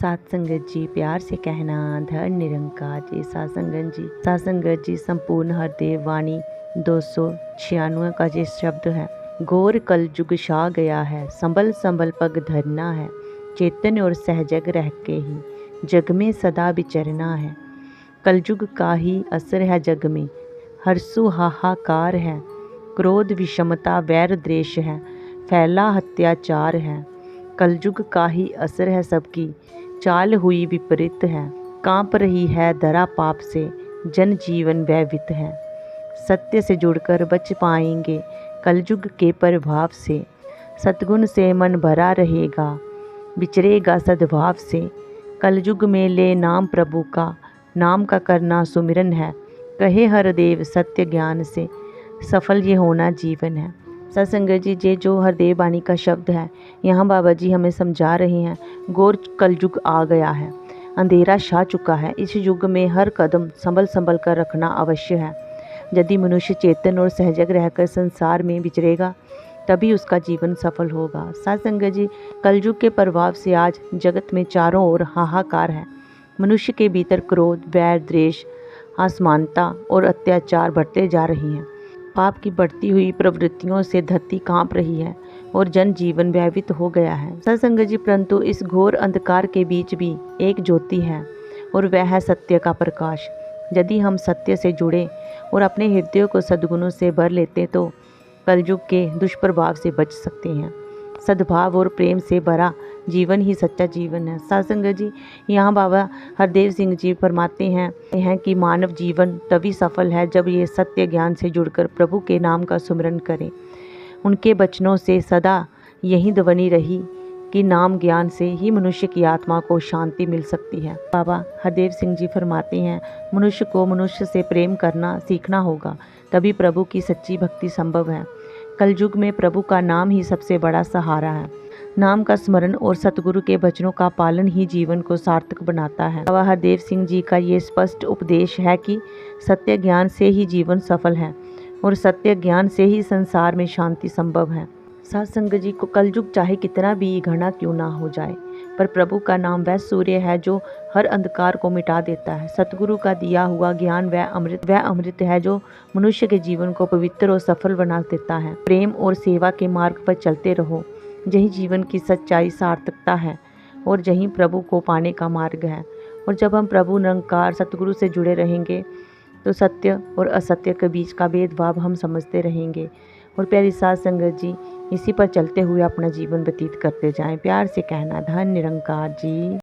सात संगत जी प्यार से कहना धर्म निरंकार जी। सात संगत जी संपूर्ण हरदेव वाणी 296 का ये शब्द है। घोर कल जुग छा गया है, संभल संभल पग धरना है। चेतन और सहजग रह के ही जग में सदा विचरना है। कलयुग का ही असर है जग में, हर्षु हाहाकार है। क्रोध विषमता वैर द्वेष है, फैला अत्याचार है। कलयुग का ही असर है सबकी चाल हुई विपरीत है। कांप रही है धरा पाप से, जन जीवन भयभीत है। सत्य से जुड़कर बच पाएंगे कलयुग के प्रभाव से। सद्गुण से मन भरा रहेगा, विचरेगा सद्भाव से। कलयुग में ले नाम प्रभु का, नाम का करना सुमिरन है। कहे हरदेव सत्य ज्ञान से, सफल ये होना जीवन है। सत्संगत जी, ये जो हरदेव वाणी का शब्द है, यहाँ बाबा जी हमें समझा रहे हैं घोर कलयुग आ गया है, अंधेरा छा चुका है। इस युग में हर कदम संभल संभल कर रखना अवश्य है। यदि मनुष्य चेतन और सहजग रहकर संसार में विचरेगा तभी उसका जीवन सफल होगा। सत्संगत जी, कलयुग के प्रभाव से आज जगत में चारों ओर हाहाकार है। मनुष्य के भीतर क्रोध वैर द्वेष असमानता और अत्याचार बढ़ते जा रही हैं। पाप की बढ़ती हुई प्रवृत्तियों से धरती कांप रही है और जन जीवन भयभीत हो गया है। सत्संगत जी, परंतु इस घोर अंधकार के बीच भी एक ज्योति है और वह है सत्य का प्रकाश। यदि हम सत्य से जुड़े और अपने हृदय को सद्गुणों से भर लेते तो कलयुग के दुष्प्रभाव से बच सकते हैं। सद्भाव और प्रेम से भरा जीवन ही सच्चा जीवन है। सत्संगत जी, यहाँ बाबा हरदेव सिंह जी फरमाते हैं कि मानव जीवन तभी सफल है जब ये सत्य ज्ञान से जुड़कर प्रभु के नाम का सुमिरन करे। उनके वचनों से सदा यही ध्वनि रही कि नाम ज्ञान से ही मनुष्य की आत्मा को शांति मिल सकती है। बाबा हरदेव सिंह जी फरमाते हैं, मनुष्य को मनुष्य से प्रेम करना सीखना होगा, तभी प्रभु की सच्ची भक्ति संभव है। कलयुग में प्रभु का नाम ही सबसे बड़ा सहारा है। नाम का स्मरण और सतगुरु के वचनों का पालन ही जीवन को सार्थक बनाता है। बाबा हरदेव सिंह जी का ये स्पष्ट उपदेश है कि सत्य ज्ञान से ही जीवन सफल है और सत्य ज्ञान से ही संसार में शांति संभव है। सत्संगत जी को कलयुग चाहे कितना भी घना क्यों ना हो जाए, पर प्रभु का नाम वह सूर्य है जो हर अंधकार को मिटा देता है। सतगुरु का दिया हुआ ज्ञान वह अमृत है जो मनुष्य के जीवन को पवित्र और सफल बना देता है। प्रेम और सेवा के मार्ग पर चलते रहो, यही जीवन की सच्चाई सार्थकता है और यही प्रभु को पाने का मार्ग है। और जब हम प्रभु निरंकार सतगुरु से जुड़े रहेंगे तो सत्य और असत्य के बीच का भेदभाव हम समझते रहेंगे। और प्यारी साध संगत जी, इसी पर चलते हुए अपना जीवन व्यतीत करते जाएं। प्यार से कहना धन निरंकार जी।